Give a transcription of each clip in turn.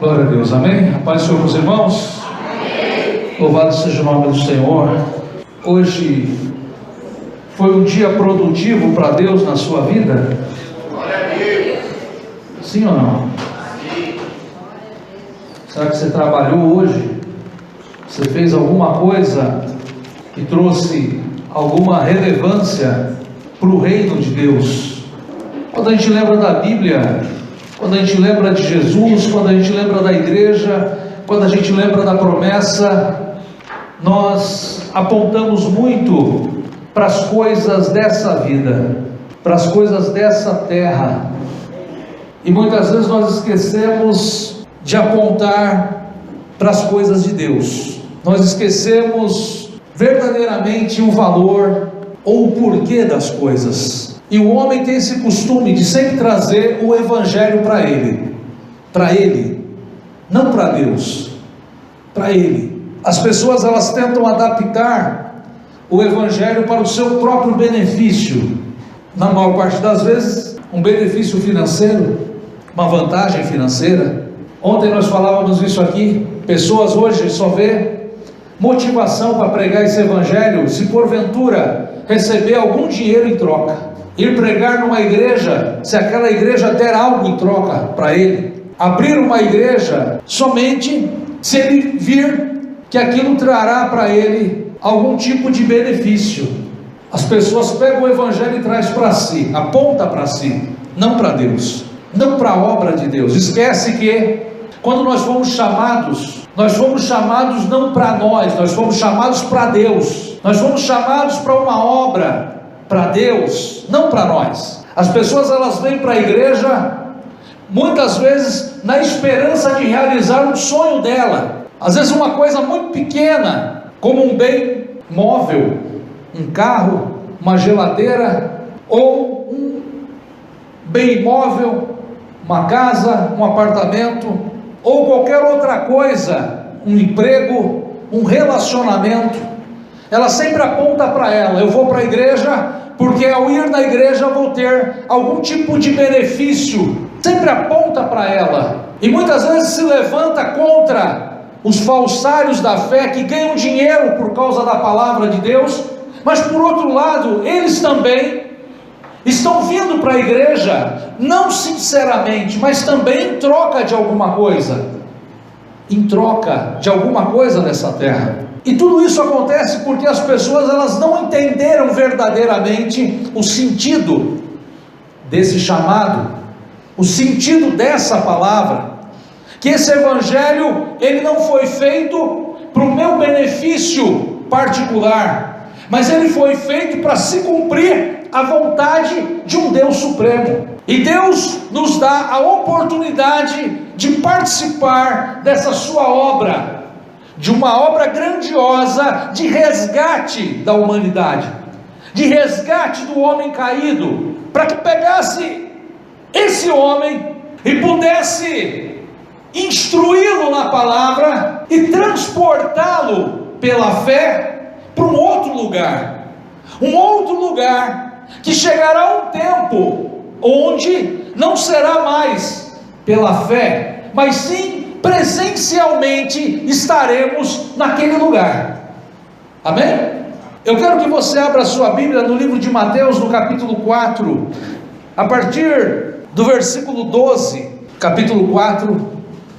Glória a Deus, amém? A paz do Senhor, meus irmãos. Amém. Louvado seja o nome do Senhor. Hoje foi um dia produtivo para Deus na sua vida? Glória a Deus. Sim ou não? Sim. Será que você trabalhou hoje? Você fez alguma coisa que trouxe alguma relevância para o reino de Deus? Quando a gente lembra da Bíblia, quando a gente lembra de Jesus, quando a gente lembra da igreja, quando a gente lembra da promessa, nós apontamos muito para as coisas dessa vida, para as coisas dessa terra, e muitas vezes nós esquecemos de apontar para as coisas de Deus. Nós esquecemos verdadeiramente o valor ou o porquê das coisas. E o homem tem esse costume de sempre trazer o evangelho para ele, não para Deus, para ele. As pessoas, elas tentam adaptar o evangelho para o seu próprio benefício, na maior parte das vezes um benefício financeiro, uma vantagem financeira. Ontem nós falávamos isso aqui. Pessoas hoje só vê motivação para pregar esse evangelho se porventura receber algum dinheiro em troca. Ir pregar numa igreja, se aquela igreja der algo em troca para ele. Abrir uma igreja somente se ele vir que aquilo trará para ele algum tipo de benefício. As pessoas pegam o evangelho e trazem para si, aponta para si, não para Deus, não para a obra de Deus. Esquece que quando nós fomos chamados não para nós fomos chamados para Deus. Nós fomos chamados para uma obra, para Deus, não para nós. As pessoas, elas vêm para a igreja muitas vezes na esperança de realizar um sonho dela, às vezes uma coisa muito pequena, como um bem móvel, um carro, uma geladeira, ou um bem imóvel, uma casa, um apartamento, ou qualquer outra coisa, um emprego, um relacionamento. Ela sempre aponta para ela: eu vou para a igreja porque ao ir na igreja vou ter algum tipo de benefício. Sempre aponta para ela, e muitas vezes se levanta contra os falsários da fé que ganham dinheiro por causa da palavra de Deus, mas por outro lado, eles também estão vindo para a igreja, não sinceramente, mas também em troca de alguma coisa, nessa terra. E tudo isso acontece porque as pessoas, elas não entenderam verdadeiramente o sentido desse chamado, o sentido dessa palavra, que esse evangelho, ele não foi feito para o meu benefício particular, mas ele foi feito para se cumprir a vontade de um Deus supremo. E Deus nos dá a oportunidade de participar dessa sua obra, de uma obra grandiosa de resgate da humanidade, de resgate do homem caído, para que pegasse esse homem e pudesse instruí-lo na palavra e transportá-lo pela fé para um outro lugar que chegará um tempo onde não será mais pela fé, mas sim presencialmente estaremos naquele lugar. Amém? Eu quero que você abra a sua Bíblia no livro de Mateus, no capítulo 4, a partir do versículo 12, capítulo 4,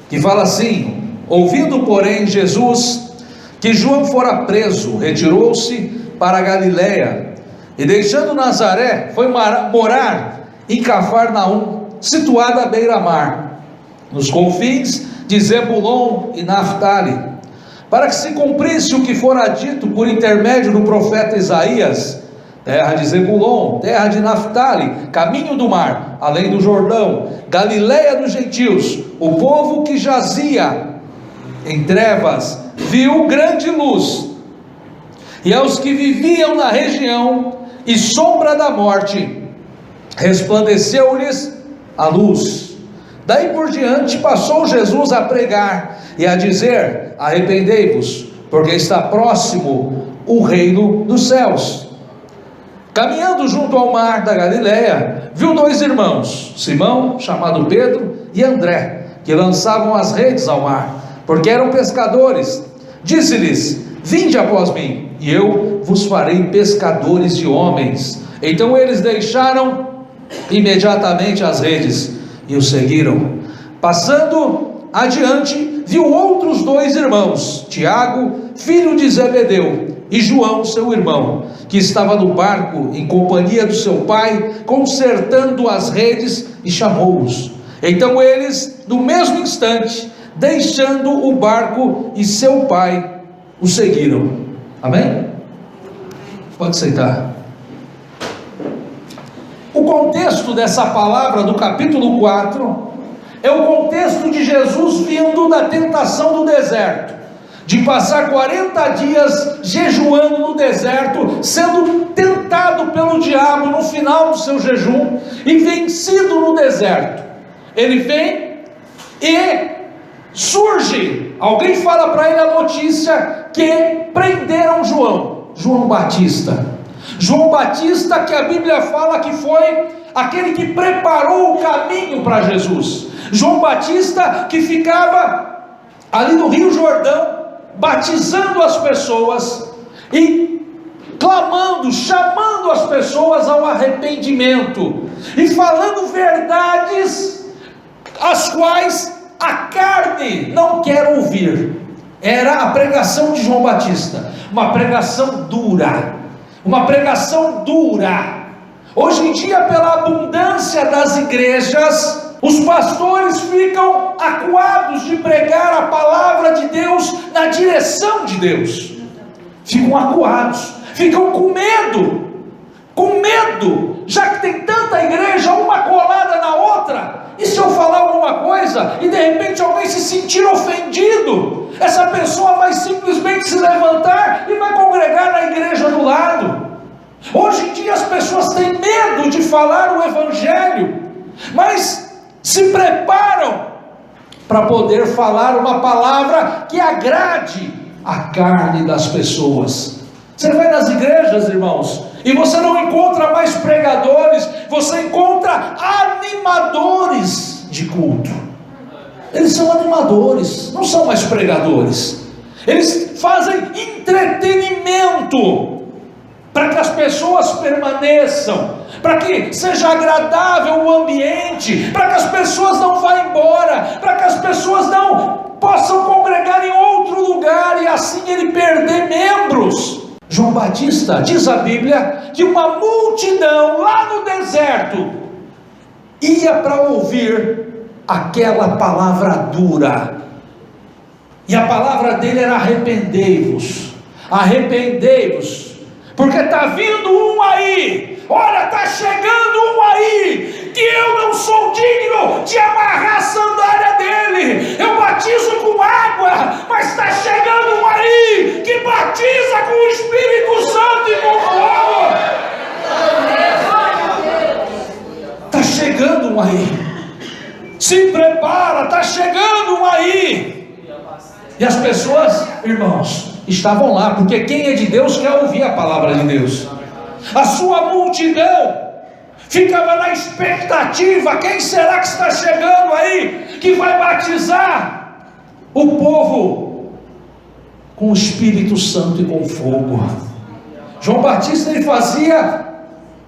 que fala assim: ouvindo, porém, Jesus que João fora preso, retirou-se para a Galiléia, e deixando Nazaré, foi morar em Cafarnaum, situada à beira-mar, nos confins de Zebulon e Naftali, para que se cumprisse o que fora dito por intermédio do profeta Isaías: terra de Zebulon, terra de Naftali, caminho do mar, além do Jordão, Galiléia dos gentios, o povo que jazia em trevas viu grande luz, e aos que viviam na região e sombra da morte resplandeceu-lhes a luz. Daí por diante passou Jesus a pregar e a dizer: arrependei-vos, porque está próximo o reino dos céus. Caminhando junto ao mar da Galiléia, viu dois irmãos, Simão, chamado Pedro, e André, que lançavam as redes ao mar, porque eram pescadores. Disse-lhes: vinde após mim, e eu vos farei pescadores de homens. Então eles deixaram imediatamente as redes e o seguiram. Passando adiante, viu outros 2 irmãos, Tiago, filho de Zebedeu, e João, seu irmão, que estava no barco em companhia do seu pai, consertando as redes, e chamou-os. Então eles, no mesmo instante, deixando o barco e seu pai, o seguiram. Amém? Pode sentar. O contexto dessa palavra do capítulo 4 é o contexto de Jesus vindo da tentação do deserto, de passar 40 dias jejuando no deserto, sendo tentado pelo diabo no final do seu jejum e vencido no deserto. Ele vem e surge, alguém fala para ele a notícia que prenderam João Batista. João Batista, que a Bíblia fala que foi aquele que preparou o caminho para Jesus. João Batista que ficava ali no Rio Jordão, batizando as pessoas e clamando, chamando as pessoas ao arrependimento e falando verdades as quais a carne não quer ouvir. Era a pregação de João Batista, uma pregação dura, Hoje em dia, pela abundância das igrejas, os pastores ficam acuados de pregar a palavra de Deus na direção de Deus, ficam acuados, ficam com medo, já que tem tanta igreja, uma colada na outra, e se eu falar alguma coisa, e de repente alguém se sentir ofendido, essa pessoa vai simplesmente se levantar e vai congregar na igreja do lado. Hoje em dia as pessoas têm medo de falar o evangelho, mas se preparam para poder falar uma palavra que agrade a carne das pessoas. Você vai nas igrejas, irmãos, e você não encontra mais pregadores, você encontra animadores de culto. Eles são animadores, não são mais pregadores. Eles fazem entretenimento para que as pessoas permaneçam, para que seja agradável o ambiente, para que as pessoas não vá embora, para que as pessoas não possam congregar em outro lugar e assim ele perder membros. João Batista, diz a Bíblia, que uma multidão lá no deserto ia para ouvir aquela palavra dura, e a palavra dele era: arrependei-vos, porque está vindo um aí, olha, está chegando um aí, que eu não sou digno de amarrar a sandália dele, eu batizo com água, mas está chegando um aí, que batiza com o Espírito Santo e com fogo. Está chegando um aí, se prepara, está chegando um aí. E as pessoas, irmãos, estavam lá, porque quem é de Deus quer ouvir a palavra de Deus. A sua multidão ficava na expectativa: quem será que está chegando aí, que vai batizar o povo com o Espírito Santo e com fogo? João Batista, ele fazia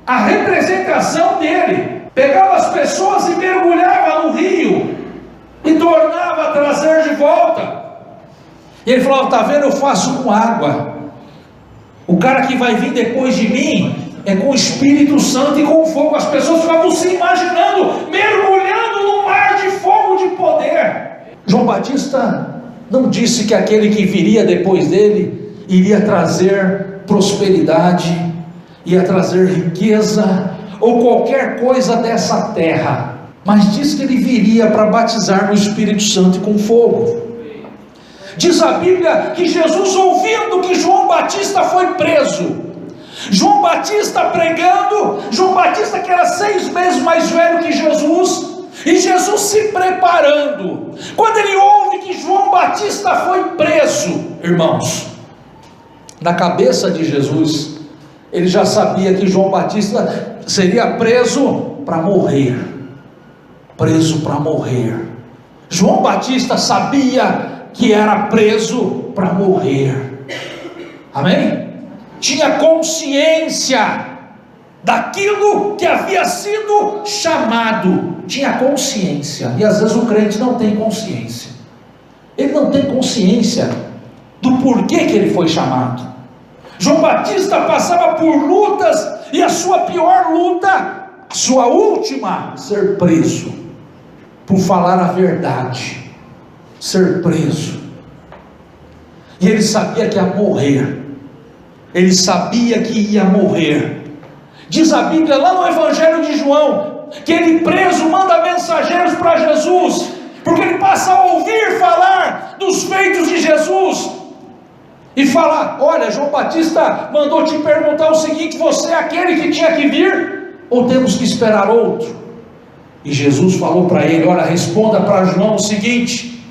a representação dele, pegava as pessoas e mergulhava no rio e tornava a trazer de volta. E ele falou: está vendo, eu faço com água, o cara que vai vir depois de mim é com o Espírito Santo e com fogo. As pessoas ficavam se imaginando mergulhando num mar de fogo, de poder. João Batista não disse que aquele que viria depois dele iria trazer prosperidade, ia trazer riqueza ou qualquer coisa dessa terra, mas disse que ele viria para batizar no Espírito Santo e com fogo. Diz a Bíblia que Jesus, ouvindo que João Batista foi preso, João Batista pregando, João Batista que era 6 meses mais velho que Jesus, e Jesus se preparando, quando ele ouve que João Batista foi preso, irmãos, na cabeça de Jesus, ele já sabia que João Batista seria preso para morrer, João Batista sabia que era preso para morrer. Amém? Tinha consciência daquilo que havia sido chamado. Tinha consciência. E às vezes o crente não tem consciência. Ele não tem consciência do porquê que ele foi chamado. João Batista passava por lutas, e a sua pior luta, a sua última, ser preso por falar a verdade, ser preso. E ele sabia que ia morrer. Ele sabia que ia morrer. Diz a Bíblia lá no Evangelho de João, que ele preso manda mensageiros para Jesus, porque ele passa a ouvir falar dos feitos de Jesus, e fala: olha, João Batista mandou te perguntar o seguinte: você é aquele que tinha que vir, ou temos que esperar outro? E Jesus falou para ele: olha, responda para João o seguinte: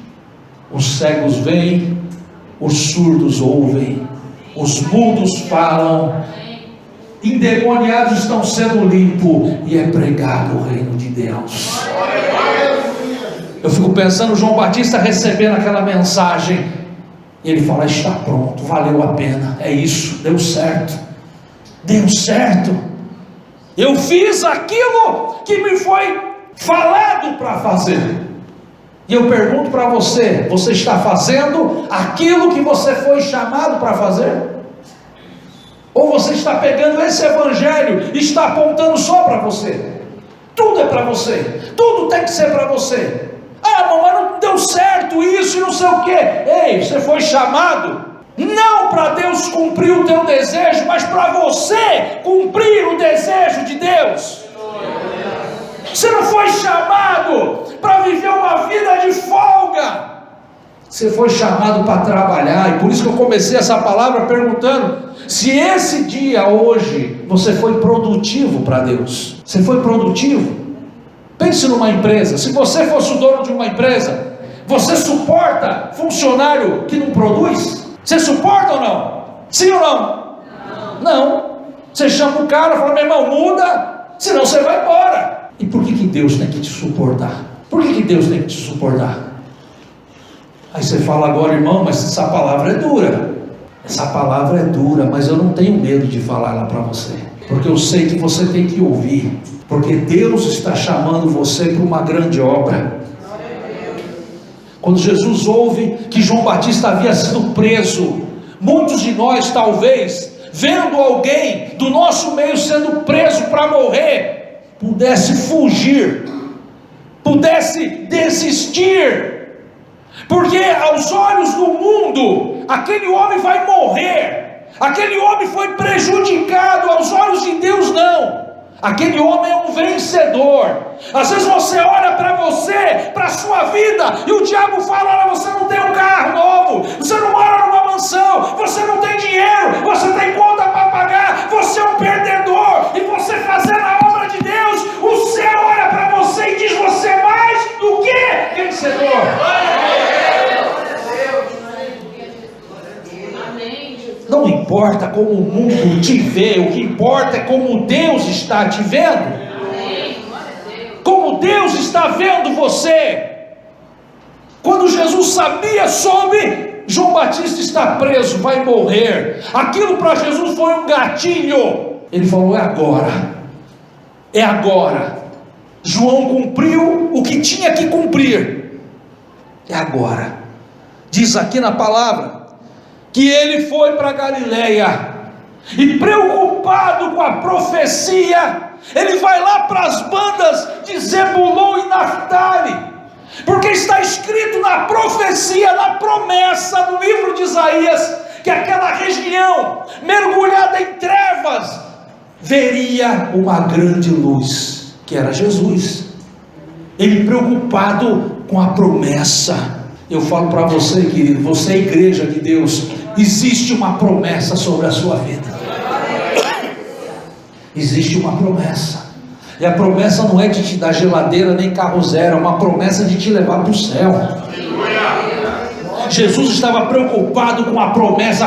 os cegos veem, os surdos ouvem, os mudos falam, endemoniados estão sendo limpos, e é pregado o reino de Deus. Eu fico pensando João Batista recebendo aquela mensagem, e ele fala: está pronto, valeu a pena, é isso, deu certo, eu fiz aquilo que me foi falado para fazer. E eu pergunto para você: você está fazendo aquilo que você foi chamado para fazer? Ou você está pegando esse evangelho e está apontando só para você? Tudo é para você, tudo tem que ser para você. Ah, mas não deu certo isso e não sei o que. Ei, você foi chamado não para Deus cumprir o teu desejo, mas para você cumprir o desejo de Deus. Você não foi chamado para viver uma vida de folga. Você foi chamado para trabalhar. E por isso que eu comecei essa palavra perguntando se esse dia hoje você foi produtivo para Deus. Você foi produtivo? Pense numa empresa. Se você fosse o dono de uma empresa, você suporta funcionário que não produz? Você suporta ou não? Sim ou não? Não. Você chama o cara e fala: meu irmão, muda, senão você vai embora. E por que Deus tem que te suportar? Por que Deus tem que te suportar? Aí você fala: agora, irmão, mas essa palavra é dura. Essa palavra é dura, mas eu não tenho medo de falar ela para você, porque eu sei que você tem que ouvir, porque Deus está chamando você para uma grande obra. Quando Jesus ouve que João Batista havia sido preso, muitos de nós talvez, vendo alguém do nosso meio sendo preso para morrer, pudesse fugir, pudesse desistir, porque aos olhos do mundo, aquele homem vai morrer, aquele homem foi prejudicado, aos olhos de Deus não. Aquele homem é um vencedor. Às vezes você olha para você, para a sua vida, e o diabo fala: olha, você não tem um carro novo, você não mora numa mansão, você não tem dinheiro, você tem conta para pagar, você é um perdedor. E você fazendo a obra de Deus, o céu olha para você e diz: você é mais do que vencedor. Não importa como o mundo te vê, o que importa é como Deus está te vendo. Como Deus está vendo você. Quando Jesus sabia sobre João Batista está preso, vai morrer, aquilo para Jesus foi um gatilho. Ele falou: é agora, é agora. João cumpriu o que tinha que cumprir, é agora. Diz aqui na palavra que ele foi para Galileia, e preocupado com a profecia, ele vai lá para as bandas de Zebulon e Naftali, porque está escrito na profecia, na promessa do livro de Isaías, que aquela região mergulhada em trevas veria uma grande luz, que era Jesus. Ele preocupado com a promessa. Eu falo para você, querido, você é igreja de Deus, existe uma promessa sobre a sua vida. Existe uma promessa, e a promessa não é de te dar geladeira nem carro zero, é uma promessa de te levar para o céu. Jesus estava preocupado com a promessa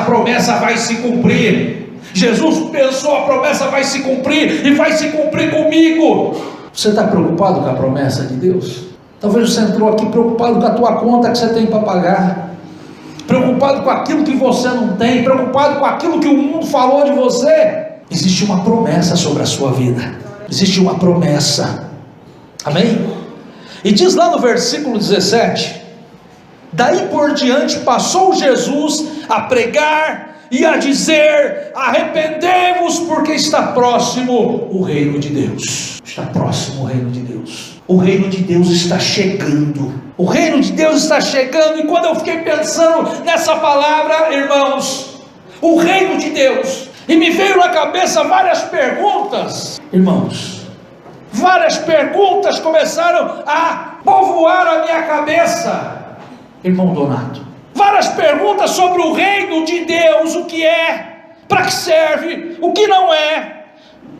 vai se cumprir. Jesus pensou: a promessa vai se cumprir, e vai se cumprir comigo. Você está preocupado com a promessa de Deus? Talvez você entrou aqui preocupado com a tua conta que você tem para pagar, preocupado com aquilo que você não tem, preocupado com aquilo que o mundo falou de você. Existe uma promessa sobre a sua vida, existe uma promessa, amém? E diz lá no versículo 17: daí por diante passou Jesus a pregar e a dizer: arrependei-vos, porque está próximo o reino de Deus. Está próximo o reino de Deus. O reino de Deus está chegando. O reino de Deus está chegando. E quando eu fiquei pensando nessa palavra, irmãos, o reino de Deus, e me veio na cabeça várias perguntas, irmãos, várias perguntas começaram a povoar a minha cabeça, irmão Donato. Várias perguntas sobre o reino de Deus: o que é, para que serve, o que não é,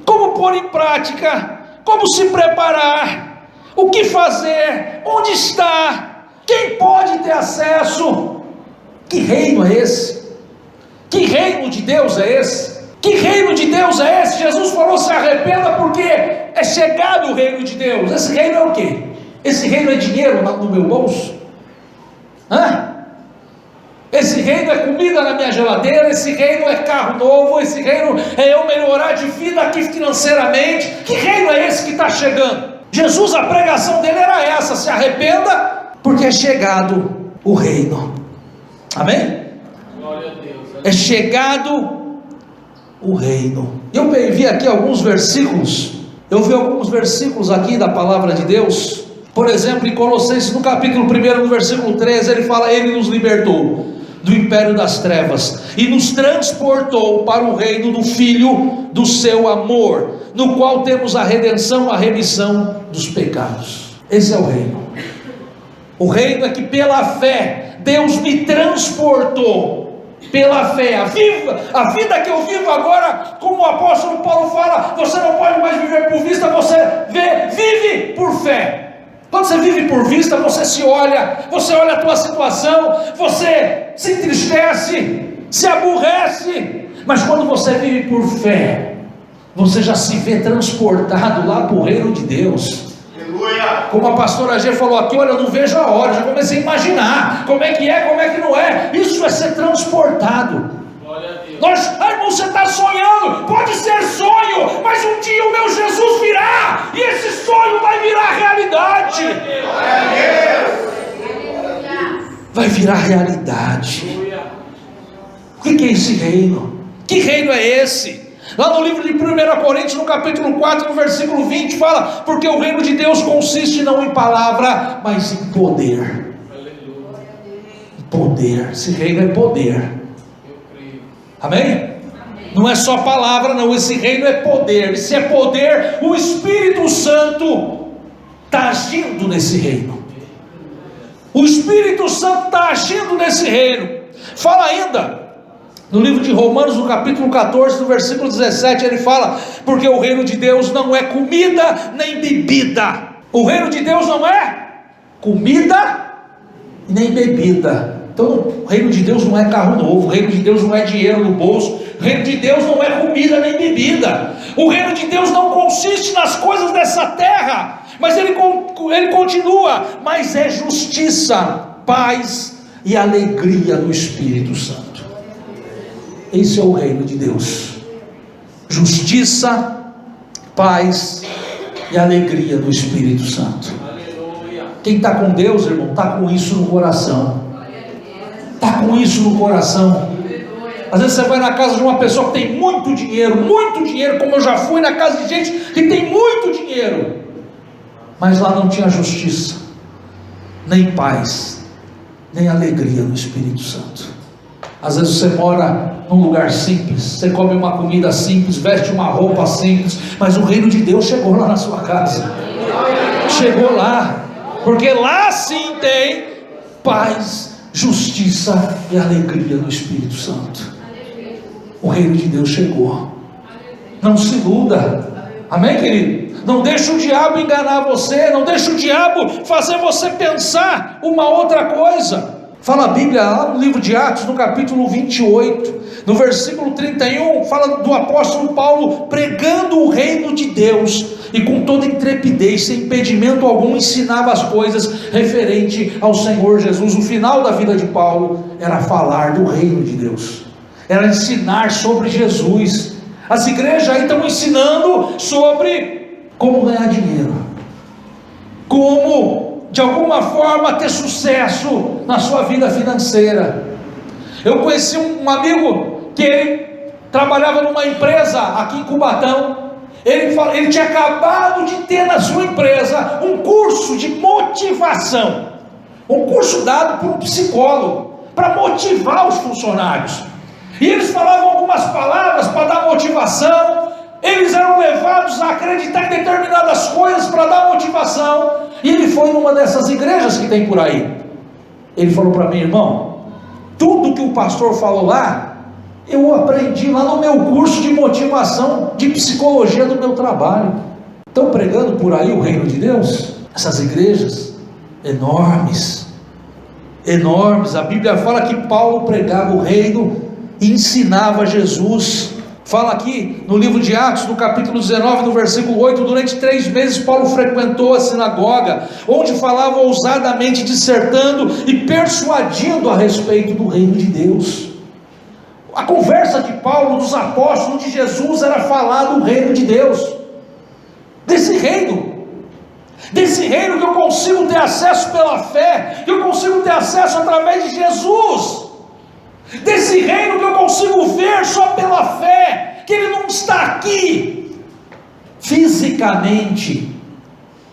como pôr em prática, como se preparar, o que fazer, onde está, quem pode ter acesso. Que reino é esse? Que reino de Deus é esse? Que reino de Deus é esse? Jesus falou: se arrependa, porque é chegado o reino de Deus. Esse reino é o quê? Esse reino é dinheiro no meu bolso? Esse reino é comida na minha geladeira? Esse reino é carro novo? Esse reino é eu melhorar de vida aqui financeiramente? Que reino é esse que está chegando? Jesus, a pregação dele era essa: se arrependa, porque é chegado o reino. Amém? Glória a Deus. É chegado o reino. Eu vi aqui alguns versículos. Eu vi alguns versículos aqui da palavra de Deus. Por exemplo, em Colossenses, no capítulo 1, no versículo 13, ele fala: ele nos libertou do império das trevas e nos transportou para o reino do Filho do seu amor, no qual temos a redenção, a remissão dos pecados. Esse é o reino. O reino é que pela fé Deus me transportou. Pela fé, a vida que eu vivo agora, como o apóstolo Paulo fala, você não pode mais viver por vista, você vive por fé. Quando você vive por vista, você olha a tua situação, você se entristece, se aborrece. Mas quando você vive por fé, você já se vê transportado lá para o reino de Deus. Aleluia. Como a pastora G falou aqui: olha, eu não vejo a hora, já comecei a imaginar como é que não é. Isso é ser transportado. Glória a Deus. Irmão, você está sonhando, pode ser sonho, mas um dia o meu Jesus virá, e esse sonho vai virar realidade. Glória a Deus. Vai virar realidade. O que é esse reino? Que reino é esse? Lá no livro de 1 Coríntios, no capítulo 4, no versículo 20, fala: porque o reino de Deus consiste não em palavra, mas em poder. Em poder. Esse reino é poder. Amém? Não é só palavra, não. Esse reino é poder. E se é poder, o Espírito Santo está agindo nesse reino. O Espírito Santo está agindo nesse reino. Fala ainda no livro de Romanos, no capítulo 14, no versículo 17, ele fala: porque o reino de Deus não é comida nem bebida. O reino de Deus não é comida nem bebida. Então o reino de Deus não é carro novo, o reino de Deus não é dinheiro no bolso, o reino de Deus não é comida nem bebida. O reino de Deus não consiste nas coisas dessa terra, mas ele continua: mas é justiça, paz e alegria do Espírito Santo. Esse é o reino de Deus: justiça, paz e alegria do Espírito Santo. Quem está com Deus, irmão, está com isso no coração. Está com isso no coração. Às vezes você vai na casa de uma pessoa que tem muito dinheiro, como eu já fui na casa de gente que tem muito dinheiro, mas lá não tinha justiça, nem paz, nem alegria no Espírito Santo. Às vezes você mora num lugar simples, você come uma comida simples, veste uma roupa simples, mas o reino de Deus chegou lá na sua casa. Chegou lá, porque lá sim tem paz, justiça e alegria no Espírito Santo. O reino de Deus chegou. Não se iluda. Amém, querido? Não deixe o diabo enganar você, não deixe o diabo fazer você pensar uma outra coisa. Fala a Bíblia lá no livro de Atos, no capítulo 28, no versículo 31, fala do apóstolo Paulo pregando o reino de Deus, e com toda intrepidez, sem impedimento algum, ensinava as coisas referente ao Senhor Jesus. O final da vida de Paulo era falar do reino de Deus, era ensinar sobre Jesus. As igrejas aí estão ensinando sobre como ganhar dinheiro, como de alguma forma ter sucesso na sua vida financeira. Eu conheci um amigo que ele trabalhava numa empresa aqui em Cubatão. Ele tinha acabado de ter na sua empresa um curso de motivação, um curso dado por um psicólogo para motivar os funcionários, e eles falavam algumas palavras para dar motivação. Eles eram levados a acreditar em determinadas coisas para dar motivação. E ele foi numa dessas igrejas que tem por aí. Ele falou para mim: irmão, tudo que o pastor falou lá, eu aprendi lá no meu curso de motivação, de psicologia do meu trabalho. Estão pregando por aí o reino de Deus? Essas igrejas enormes, enormes. A Bíblia fala que Paulo pregava o reino e ensinava Jesus. Fala aqui no livro de Atos, no capítulo 19, no versículo 8, durante 3 meses Paulo frequentou a sinagoga, onde falava ousadamente, dissertando e persuadindo a respeito do reino de Deus. A conversa de Paulo, dos apóstolos de Jesus, era falar do reino de Deus, desse reino que eu consigo ter acesso pela fé, que eu consigo ter acesso através de Jesus, desse reino que eu consigo ver só pela fé, que ele não está aqui fisicamente,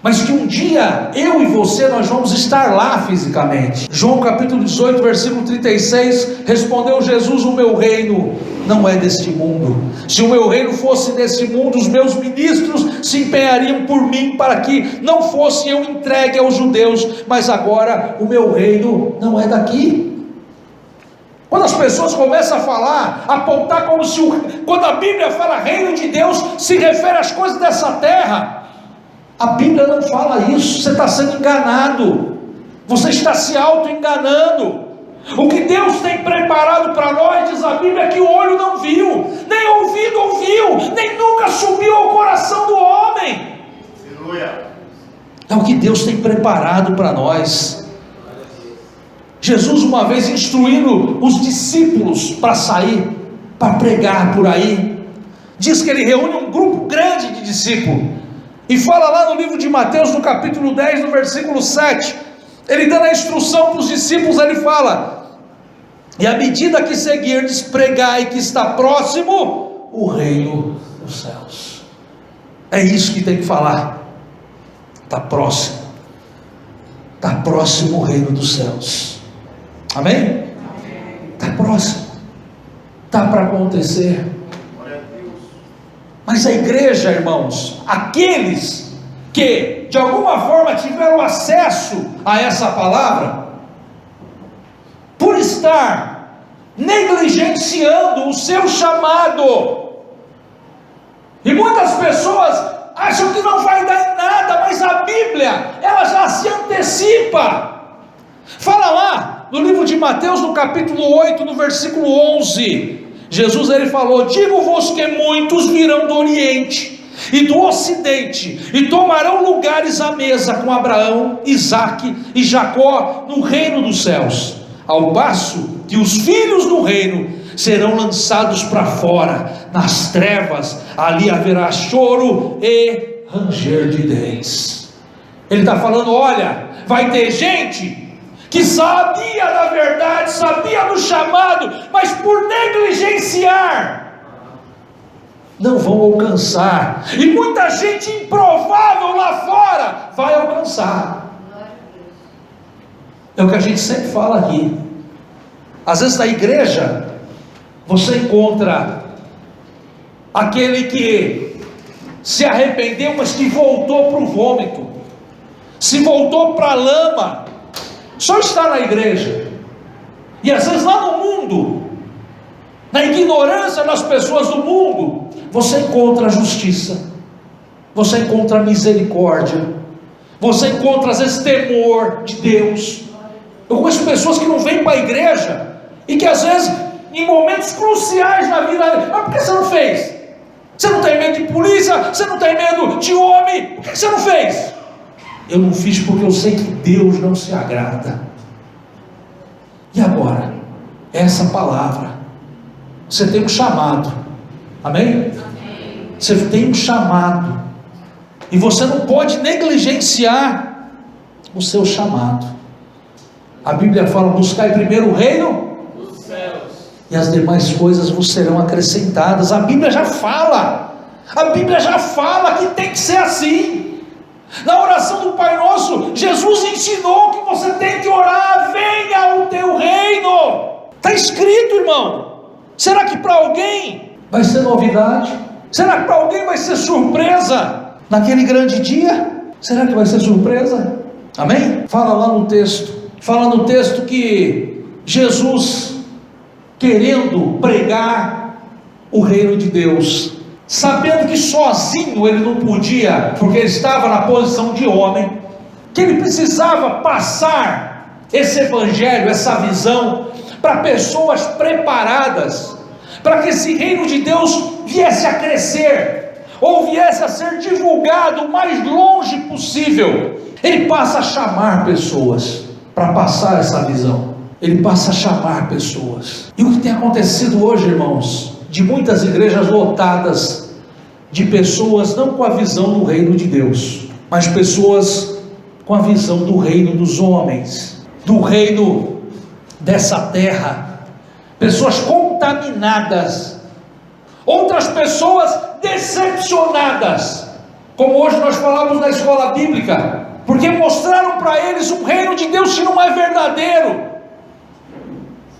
mas que um dia eu e você, nós vamos estar lá fisicamente. João capítulo 18, versículo 36, respondeu Jesus: o meu reino não é deste mundo. Se o meu reino fosse desse mundo, os meus ministros se empenhariam por mim, para que não fosse eu entregue aos judeus, mas agora o meu reino não é daqui. Quando as pessoas começam a falar, a apontar como se quando a Bíblia fala reino de Deus, se refere às coisas dessa terra. A Bíblia não fala isso. Você está sendo enganado, você está se auto-enganando. O que Deus tem preparado para nós, diz a Bíblia, que o olho não viu, nem ouvido ouviu, nem nunca subiu ao coração do homem. Aleluia. É o que Deus tem preparado para nós. Jesus, uma vez instruindo os discípulos para sair, para pregar por aí, diz que ele reúne um grupo grande de discípulos, e fala lá no livro de Mateus, no capítulo 10, no versículo 7, ele dando a instrução para os discípulos, ele fala: e à medida que seguirdes, pregai que está próximo o reino dos céus. É isso que tem que falar. Está próximo o reino dos céus. Amém? Está próximo, está para acontecer. Mas a igreja, irmãos, aqueles que de alguma forma tiveram acesso a essa palavra, por estar negligenciando o seu chamado, e muitas pessoas acham que não vai dar em nada, mas a Bíblia, ela já se antecipa. Fala lá no livro de Mateus, no capítulo 8, no versículo 11, Jesus ele falou: digo-vos que muitos virão do Oriente e do Ocidente, e tomarão lugares à mesa com Abraão, Isaque e Jacó no reino dos céus, ao passo que os filhos do reino serão lançados para fora, nas trevas, ali haverá choro e ranger de dentes. Ele está falando: olha, vai ter gente que sabia da verdade, sabia do chamado, mas por negligenciar, não vão alcançar. E muita gente improvável lá fora vai alcançar. É o que a gente sempre fala aqui. Às vezes na igreja você encontra aquele que se arrependeu, mas que voltou para o vômito, se voltou para a lama, só está na igreja. E às vezes lá no mundo, na ignorância das pessoas do mundo, você encontra a justiça, você encontra a misericórdia, você encontra às vezes temor de Deus. Eu conheço pessoas que não vêm para a igreja e que às vezes, em momentos cruciais na vida, mas por que você não fez? Você não tem medo de polícia? Você não tem medo de homem? Por que você não fez? Eu não fiz porque eu sei que Deus não se agrada. E agora? Essa palavra. Você tem um chamado. Amém? Você tem um chamado. E você não pode negligenciar o seu chamado. A Bíblia fala: buscai primeiro o reino Dos céus. e as demais coisas vos serão acrescentadas. A Bíblia já fala. A Bíblia já fala que tem que ser assim. Na oração do Pai Nosso, Jesus ensinou que você tem que orar: venha o teu reino. Está escrito, irmão. Será que para alguém vai ser novidade? Será que para alguém vai ser surpresa naquele grande dia? Será que vai ser surpresa? Amém? Fala lá no texto. Fala no texto que Jesus, querendo pregar o reino de Deus, sabendo que sozinho ele não podia, porque ele estava na posição de homem, que ele precisava passar esse evangelho, essa visão, para pessoas preparadas, para que esse reino de Deus viesse a crescer, ou viesse a ser divulgado o mais longe possível. Ele passa a chamar pessoas para passar essa visão. Ele passa a chamar pessoas. E o que tem acontecido hoje, irmãos, de muitas igrejas lotadas de pessoas não com a visão do reino de Deus, mas pessoas com a visão do reino dos homens, do reino dessa terra, pessoas contaminadas, outras pessoas decepcionadas, como hoje nós falamos na escola bíblica, porque mostraram para eles um reino de Deus que não é verdadeiro.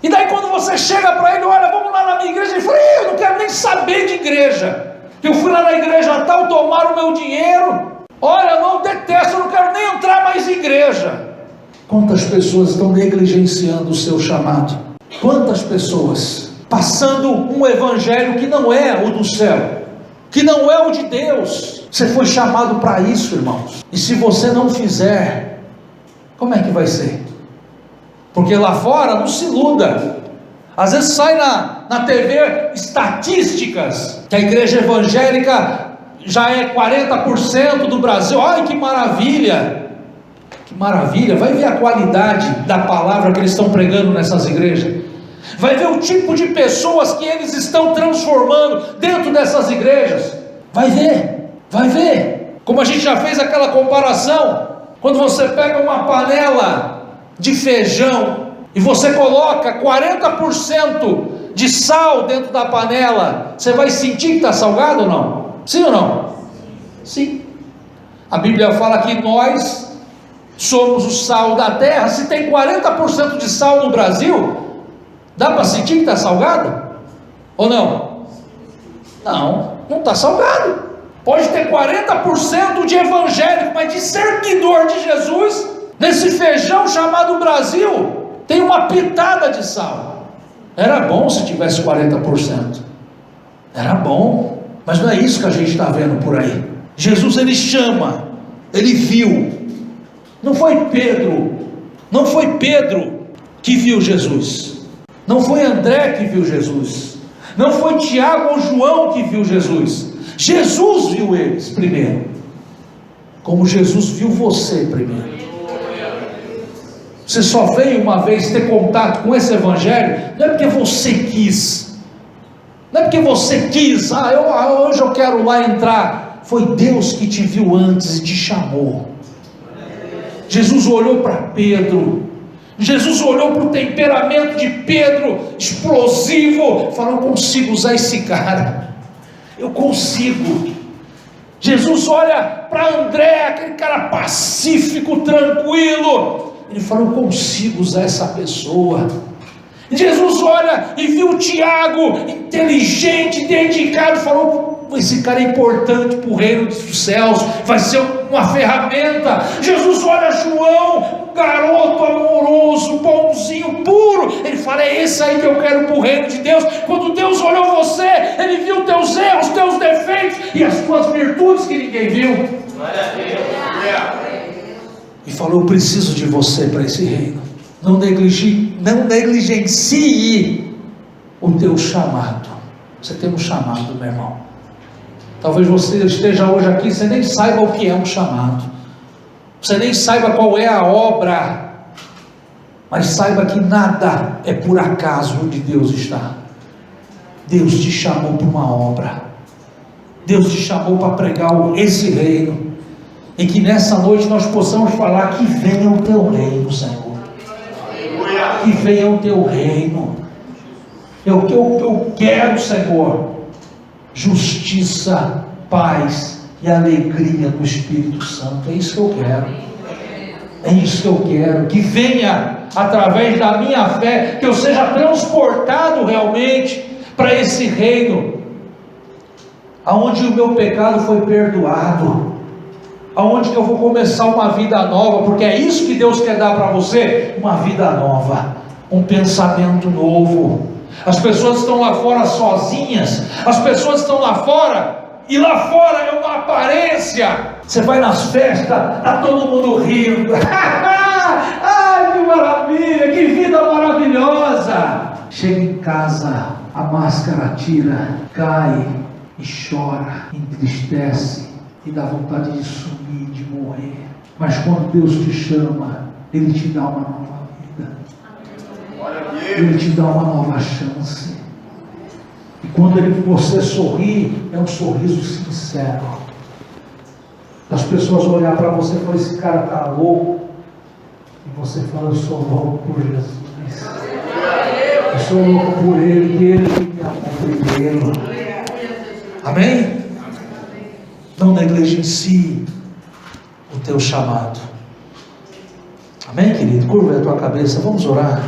E daí quando você chega para ele: olha, vamos lá na minha igreja, ele fala: eu não quero nem saber de igreja, eu fui lá na igreja tal, tomaram o meu dinheiro, olha, eu não detesto, eu não quero nem entrar mais em igreja. Quantas pessoas estão negligenciando o seu chamado? Quantas pessoas passando um evangelho que não é o do céu, que não é o de Deus? Você foi chamado para isso, irmãos, e se você não fizer, como é que vai ser? Porque lá fora, não se iluda, às vezes sai na TV estatísticas que a igreja evangélica já é 40% do Brasil. Ai, que maravilha! Que maravilha! Vai ver a qualidade da palavra que eles estão pregando nessas igrejas, vai ver o tipo de pessoas que eles estão transformando dentro dessas igrejas, vai ver, como a gente já fez aquela comparação, quando você pega uma panela de feijão e você coloca 40% de sal dentro da panela, você vai sentir que está salgado ou não? Sim ou não? Sim. A Bíblia fala que nós somos o sal da terra. Se tem 40% de sal no Brasil, dá para sentir que está salgado? Ou não? Não está salgado. Pode ter 40% de evangélico, mas de seguidor de Jesus, nesse feijão chamado Brasil, tem uma pitada de sal. Era bom se tivesse 40%. Era bom, mas não é isso que a gente está vendo por aí. Jesus, ele chama, ele viu. Não foi Pedro que viu Jesus, não foi André que viu Jesus, não foi Tiago ou João que viu Jesus. Jesus viu eles primeiro, como Jesus viu você primeiro. Você só veio uma vez ter contato com esse evangelho, não é porque você quis, não é porque você quis, hoje eu quero lá entrar. Foi Deus que te viu antes e te chamou. Jesus olhou para Pedro, Jesus olhou para o temperamento de Pedro, explosivo, falou: eu consigo usar esse cara, eu consigo. Jesus olha para André, aquele cara pacífico, tranquilo, ele falou: eu consigo usar essa pessoa. Jesus olha e viu Tiago, inteligente, dedicado, falou: esse cara é importante para o reino dos céus, vai ser uma ferramenta. Jesus olha João, um garoto amoroso, bonzinho, puro, ele fala: é esse aí que eu quero para o reino de Deus. Quando Deus olhou você, ele viu teus erros, teus defeitos e as tuas virtudes que ninguém viu. Glória a Deus. E falou: eu preciso de você para esse reino. Não negligencie o teu chamado. Você tem um chamado, meu irmão. Talvez você esteja hoje aqui, você nem saiba o que é um chamado, você nem saiba qual é a obra, mas saiba que nada é por acaso onde Deus está. Deus te chamou para uma obra, Deus te chamou para pregar esse reino, e que nessa noite nós possamos falar: que venha o teu reino, Senhor, que venha o teu reino. Eu quero, Senhor, justiça, paz e alegria do Espírito Santo. É isso que eu quero. É isso que eu quero. Que venha através da minha fé, que eu seja transportado realmente para esse reino, aonde o meu pecado foi perdoado, aonde que eu vou começar uma vida nova, porque é isso que Deus quer dar para você, uma vida nova, um pensamento novo. As pessoas estão lá fora sozinhas, as pessoas estão lá fora, e lá fora é uma aparência. Você vai nas festas, está todo mundo rindo. Ai, que maravilha, que vida maravilhosa. Chega em casa, a máscara tira, cai e chora, entristece e dá vontade de sumir, de morrer. Mas quando Deus te chama, Ele te dá uma nova vida, Ele te dá uma nova chance. E quando você sorri, é um sorriso sincero. As pessoas olhar para você e falar: esse cara está louco. E você fala: eu sou louco por Jesus, eu sou louco por Ele, que Ele me amou primeiro. Amém? Não negligencie o teu chamado. Amém, querido? Curva a tua cabeça, vamos orar.